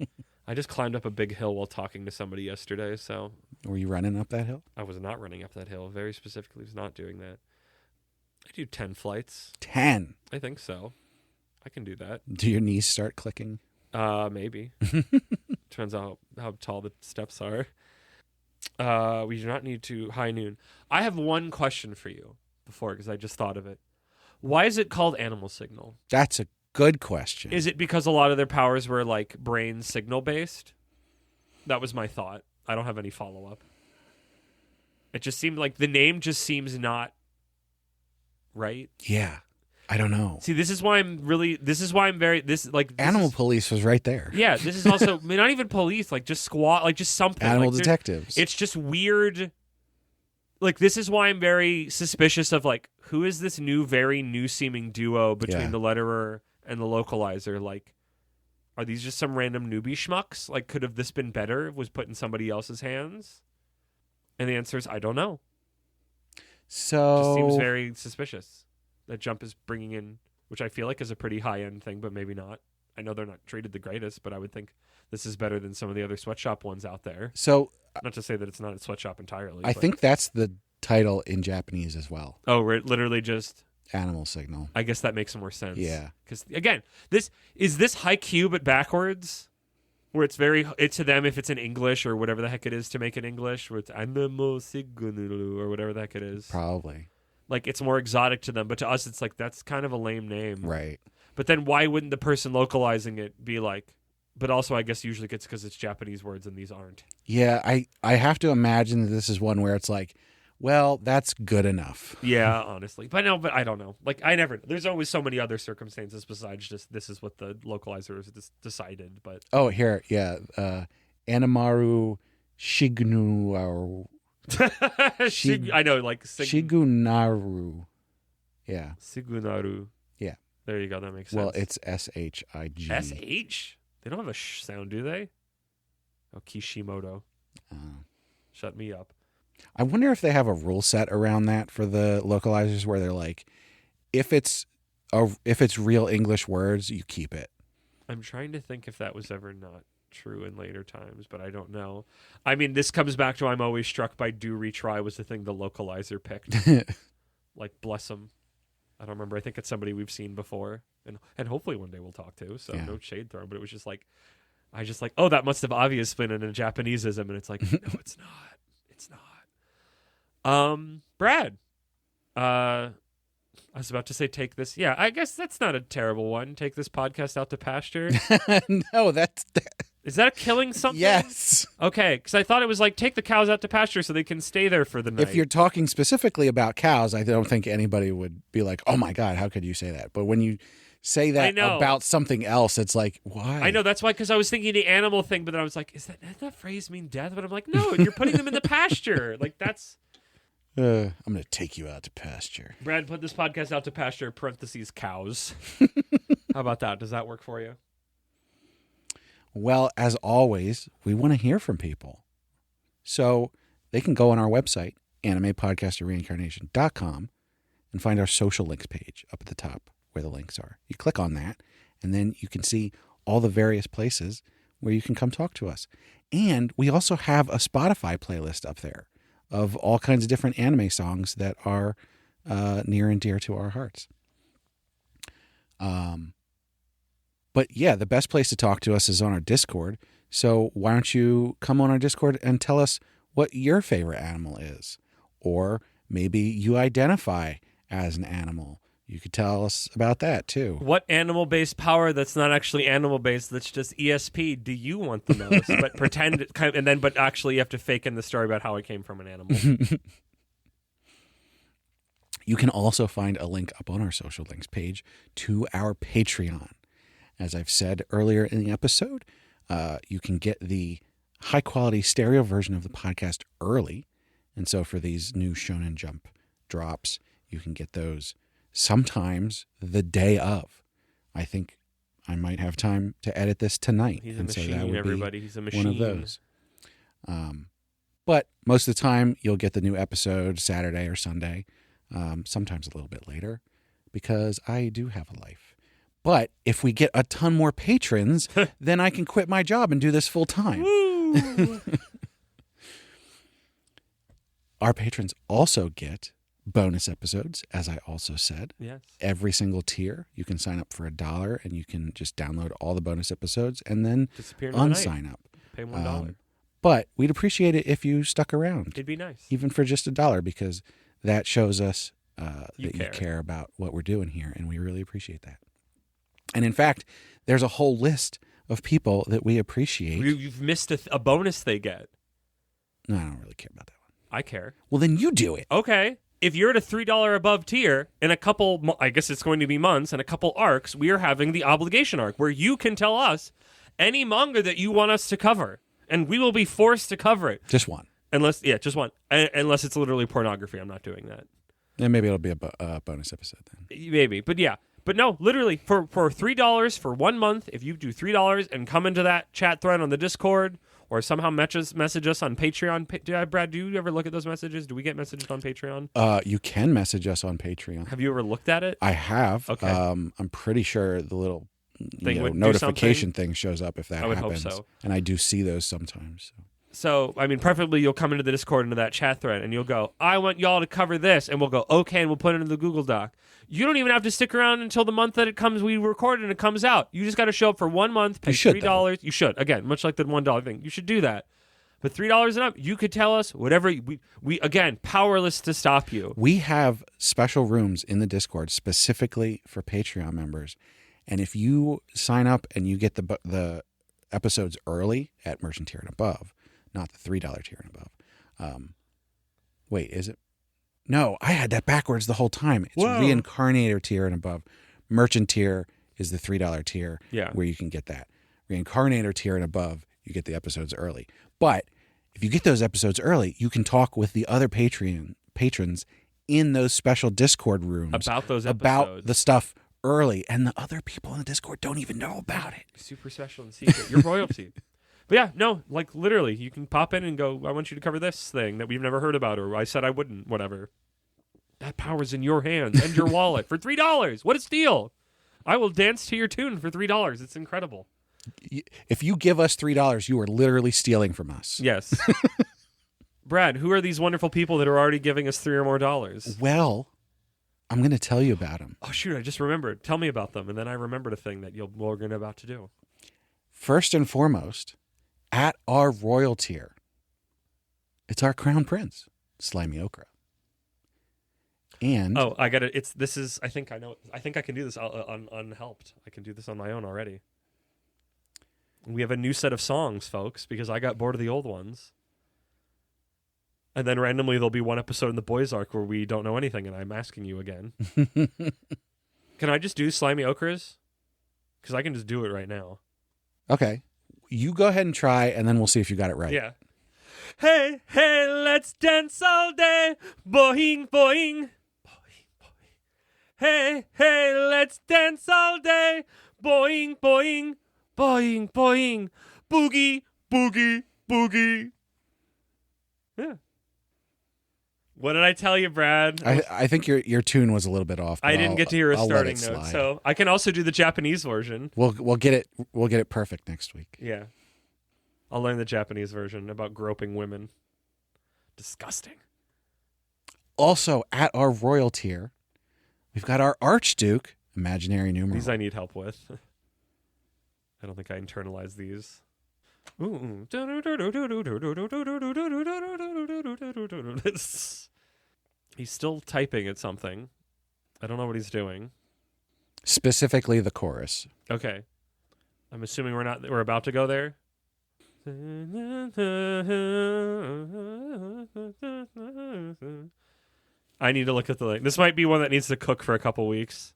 I just climbed up a big hill while talking to somebody yesterday, so... Were you running up that hill? I was not running up that hill. Very specifically was not doing that. I do 10 flights. 10? I think so. I can do that. Do your knees start clicking? Maybe. Depends on how tall the steps are. We do not need to high noon. I have one question for you before, because I just thought of it. Why is it called Animal Signal? That's a good question. Is it because a lot of their powers were like brain signal based? That was my thought. I don't have any follow up. It just seemed like the name just seems not right. Yeah. I don't know. See, this is why I'm very Animal Police was right there. Yeah, this is also not even police, like just squad, like just something. Animal detectives. It's just weird. Like, this is why I'm very suspicious of, like, who is this very new seeming duo between the letterer and the localizer? Like, are these just some random newbie schmucks? Like, could have this been better if it was put in somebody else's hands? And the answer is, I don't know. So it just seems very suspicious that Jump is bringing in, which I feel like is a pretty high-end thing, but maybe not. I know they're not treated the greatest, but I would think this is better than some of the other sweatshop ones out there. So, not to say that it's not a sweatshop entirely. I think that's the title in Japanese as well. Oh, we're literally just Animal Signal. I guess that makes more sense. Yeah, because again, this Haikyuu but backwards, where it's to them if it's in English or whatever the heck it is to make it English, where it's Animal Signal or whatever the heck it is. Probably. Like, it's more exotic to them, but to us, it's like, that's kind of a lame name. Right. But then why wouldn't the person localizing it be like, but also I guess usually it's because it's Japanese words and these aren't. Yeah, I have to imagine that this is one where it's like, well, that's good enough. Yeah, honestly. But I don't know. Like, there's always so many other circumstances besides just this is what the localizer has decided. But oh, here, yeah. Animaru Shigunaru. I know, like Shigunaru. Yeah. Shigunaru. Yeah. There you go. That makes sense. Well, it's S-H-I-G. S-H? They don't have a sh sound, do they? Oh, Kishimoto. Shut me up. I wonder if they have a rule set around that for the localizers where they're like, if it's real English words, you keep it. I'm trying to think if that was ever not true in later times, but I don't know. I mean, this comes back to I'm always struck by do retry was the thing the localizer picked. Like, bless them. I don't remember. I think it's somebody we've seen before, and hopefully one day we'll talk to. So no shade thrown, but it was just like, oh, that must have obviously been in a Japaneseism, and it's like, no, it's not. It's not. Brad. I was about to say take this. Yeah, I guess that's not a terrible one. Take this podcast out to pasture. No, that's Is that killing something? Yes. Okay, because I thought it was like take the cows out to pasture so they can stay there for the night. If you're talking specifically about cows, I don't think anybody would be like, "Oh my God, how could you say that?" But when you say that about something else, it's like, why? I know, that's why, because I was thinking the animal thing, but then I was like, does that phrase mean death? But I'm like, no, you're putting them in the pasture. Like, that's... I'm going to take you out to pasture. Brad, put this podcast out to pasture, parentheses, cows. How about that? Does that work for you? Well, as always, we want to hear from people. So they can go on our website, animepodcasterreincarnation.com, and find our social links page up at the top where the links are. You click on that, and then you can see all the various places where you can come talk to us. And we also have a Spotify playlist up there of all kinds of different anime songs that are near and dear to our hearts. But yeah, the best place to talk to us is on our Discord. So why don't you come on our Discord and tell us what your favorite animal is? Or maybe you identify as an animal. You could tell us about that too. What animal-based power that's not actually animal-based, that's just ESP, do you want the most? But pretend it kind of, but actually you have to fake in the story about how it came from an animal. You can also find a link up on our social links page to our Patreon. As I've said earlier in the episode, you can get the high-quality stereo version of the podcast early. And so for these new Shonen Jump drops, you can get those sometimes the day of. I think I might have time to edit this tonight. He's a machine, so everybody. He's a machine. One of those. But most of the time, you'll get the new episode Saturday or Sunday, sometimes a little bit later, because I do have a life. But if we get a ton more patrons, then I can quit my job and do this full time. Woo! Our patrons also get bonus episodes, as I also said. Yes. Every single tier, you can sign up for $1 and you can just download all the bonus episodes and then unsign up. Pay $1. But we'd appreciate it if you stuck around. It'd be nice. Even for just $1, because that shows us that you care about what we're doing here, and we really appreciate that. And in fact, there's a whole list of people that we appreciate. You've missed a bonus they get. No, I don't really care about that one. I care. Well, then you do it. Okay. If you're at a $3 above tier, in a couple, I guess it's going to be months, and a couple arcs, we are having the obligation arc, where you can tell us any manga that you want us to cover, and we will be forced to cover it. Just one. Just one. Unless it's literally pornography. I'm not doing that. And maybe it'll be a bonus episode then. Maybe. But yeah. But no, literally, for $3 for 1 month, if you do $3 and come into that chat thread on the Discord, or somehow message us on Patreon. Brad, do you ever look at those messages? Do we get messages on Patreon? You can message us on Patreon. Have you ever looked at it? I have. Okay. I'm pretty sure the little notification thing shows up if that happens. I would hope so. And I do see those sometimes. So, I mean, preferably you'll come into the Discord, into that chat thread, and you'll go, I want y'all to cover this. And we'll go, okay, and we'll put it in the Google Doc. You don't even have to stick around until the month that it comes, we record and it comes out. You just got to show up for 1 month, pay $3. Though. You should. Again, much like the $1 thing. You should do that. But $3 and up, you could tell us whatever. We again, powerless to stop you. We have special rooms in the Discord specifically for Patreon members. And if you sign up and you get the episodes early at merchant tier and above, not the $3 tier and above. Wait, is it? No, I had that backwards the whole time. It's Reincarnator tier and above. Merchant tier is the $3 tier where you can get that. Reincarnator tier and above, you get the episodes early. But if you get those episodes early, you can talk with the other patrons in those special Discord rooms about those episodes. About the stuff early. And the other people in the Discord don't even know about it. Super special and secret. You're royalty. But yeah, no, like literally, you can pop in and go, I want you to cover this thing that we've never heard about, or I said I wouldn't, whatever. That power's in your hands and your wallet for $3. What a steal. I will dance to your tune for $3. It's incredible. If you give us $3, you are literally stealing from us. Yes. Brad, who are these wonderful people that are already giving us $3 or more? Well, I'm going to tell you about them. Oh, shoot, I just remembered. Tell me about them, and then I remembered a thing that we're going to about to do. First and foremost, at our royal tier, it's our crown prince, Slimy Okra. And I got it. I think I know. I think I can do this unhelped. I can do this on my own already. We have a new set of songs, folks, because I got bored of the old ones. And then randomly there'll be one episode in the boys arc where we don't know anything, and I'm asking you again. Can I just do Slimy Ochres? Because I can just do it right now. Okay. You go ahead and try, and then we'll see if you got it right. Yeah. Hey, hey, let's dance all day. Boing, boing. Boing, boing. Hey, hey, let's dance all day. Boing, boing. Boing, boing. Boogie, boogie, boogie. Yeah. What did I tell you, Brad? I think your tune was a little bit off. I didn't get to hear a I'll starting let it note, slide. so I can also do the Japanese version. We'll get it perfect next week. Yeah. I'll learn the Japanese version about groping women. Disgusting. Also, at our royal tier, we've got our Archduke, imaginary numeral. These I need help with. I don't think I internalized these. Ooh. He's still typing at something. I don't know what he's doing. Specifically the chorus. Okay. I'm assuming we're about to go there. I need to look at the link. This might be one that needs to cook for a couple weeks.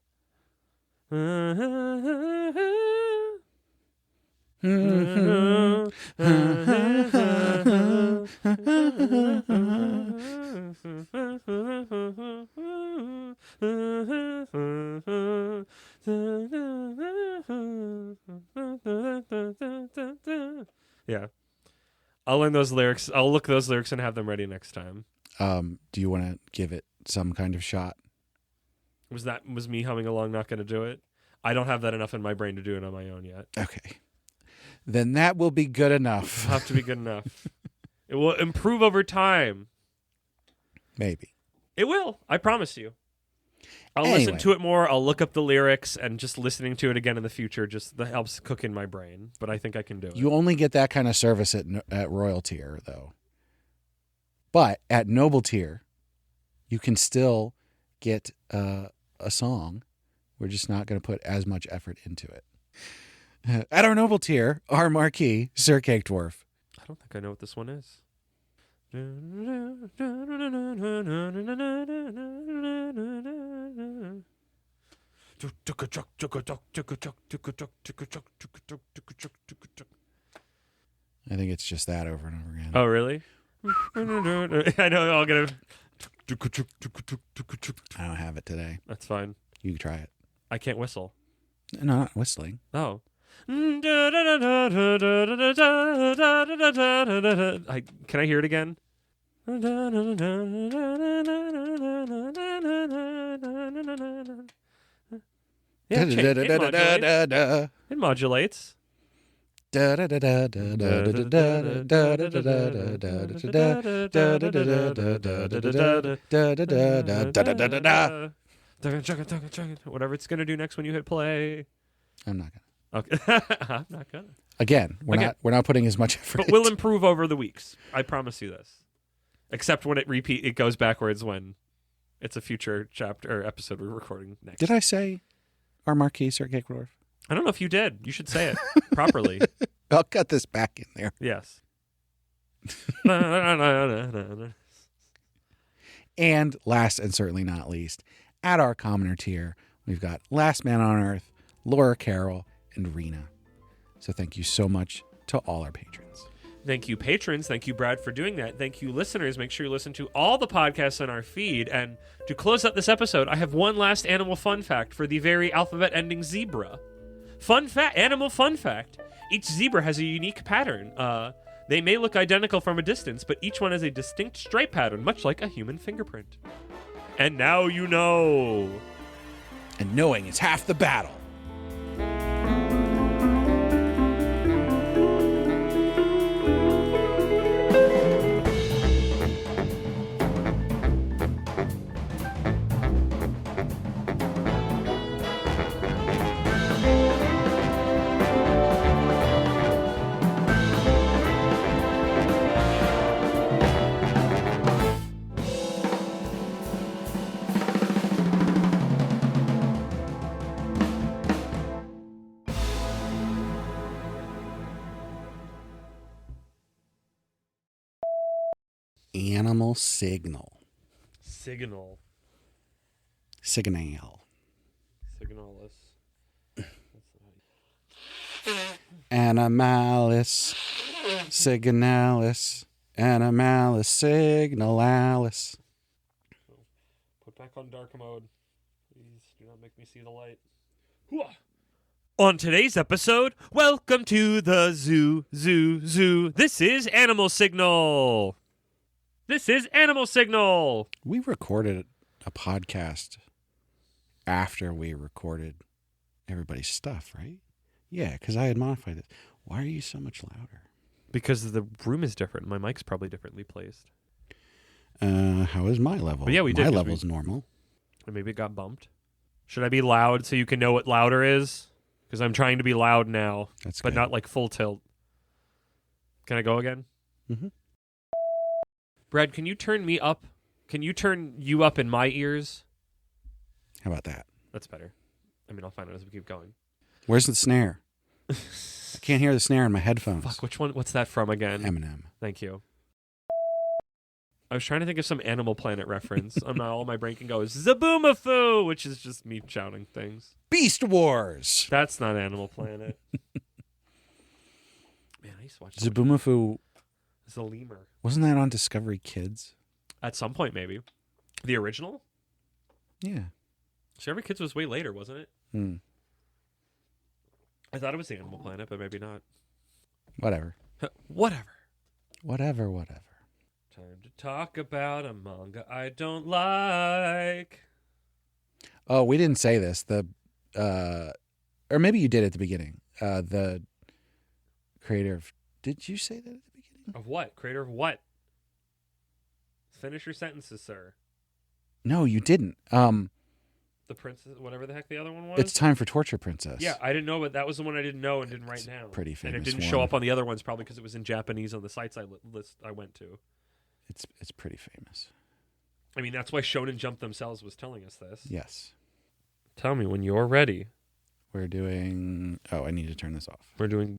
Yeah. I'll learn those lyrics. I'll look those lyrics and have them ready next time. Do you want to give it some kind of shot? Was me humming along not going to do it? I don't have that enough in my brain to do it on my own yet. Okay. Then that will be good enough. It'll have to be good enough. It will improve over time. Maybe. It will. I promise you. I'll Anyway. listen to it more. I'll look up the lyrics, and just listening to it again in the future just that helps cook in my brain. But I think I can do it. You only get that kind of service at royal tier, though. But at noble tier, you can still get a song. We're just not going to put as much effort into it. At our noble tier, our marquee, Sir Cake Dwarf. I don't think I know what this one is. I think it's just that over and over again. Oh, really? I know. I'll get it. I don't have it today. That's fine. You can try it. I can't whistle. No, not whistling. Oh. Can I hear it again? Yeah, it modulates. Whatever it's gonna do next when you hit play. I'm not gonna. Okay. I'm not gonna. Again, we're not putting as much effort. But we'll improve over the weeks. I promise you this. Except when it goes backwards when it's a future chapter or episode we're recording next. Did I say our marquee, Sir Cake Dwarf? I don't know if you did. You should say it properly. I'll cut this back in there. Yes. And last and certainly not least, at our commoner tier, we've got Last Man on Earth, Laura Carroll, and Rena. So thank you so much to all our patrons. Thank you, patrons. Thank you, Brad, for doing that. Thank you, listeners. Make sure you listen to all the podcasts on our feed. And to close out this episode, I have one last animal fun fact for the very alphabet-ending zebra. Animal fun fact. Each zebra has a unique pattern. They may look identical from a distance, but each one has a distinct stripe pattern, much like a human fingerprint. And now you know. And knowing is half the battle. Animal Signal. Signal. Signal. Signalis. Animalis. Signalis. Animalis. Signalis. Put back on dark mode. Please do not make me see the light. Hooah! On today's episode, welcome to the zoo. This is Animal Signal. We recorded a podcast after we recorded everybody's stuff, right? Yeah, because I had modified it. Why are you so much louder? Because the room is different. My mic's probably differently placed. How is my level? But yeah, we did. My level's normal. Or maybe it got bumped. Should I be loud so you can know what louder is? Because I'm trying to be loud now, That's but good. not like full tilt. Can I go again? Mm-hmm. Brad, can you turn me up? Can you turn you up in my ears? How about that? That's better. I mean, I'll find out as we keep going. Where's the snare? I can't hear the snare in my headphones. Fuck, which one? What's that from again? Eminem. Thank you. I was trying to think of some Animal Planet reference. All my brain can go is Zaboomafoo, which is just me shouting things. Beast Wars. That's not Animal Planet. Man, I used to watch Zaboomafoo. It's a lemur. Wasn't that on Discovery Kids? At some point, maybe. The original? Yeah. Discovery Kids was way later, wasn't it? Hmm. I thought it was the Animal Planet, but maybe not. Whatever. Whatever. Time to talk about a manga I don't like. Oh, we didn't say this. Or maybe you did at the beginning. The creator of. Did you say that at the beginning? Of what? Creator of what? Finish your sentences, sir. No, you didn't. The princess, whatever the heck the other one was. It's Time for Torture Princess. Yeah, I didn't know, but that was the one I didn't know and didn't write It's down. pretty famous. And it didn't one. show up on the other ones probably because it was in Japanese on the sites I went to. It's pretty famous. I mean, that's why Shonen Jump themselves was telling us this. Yes. Tell me when you're ready. We're doing. Oh, I need to turn this off. We're doing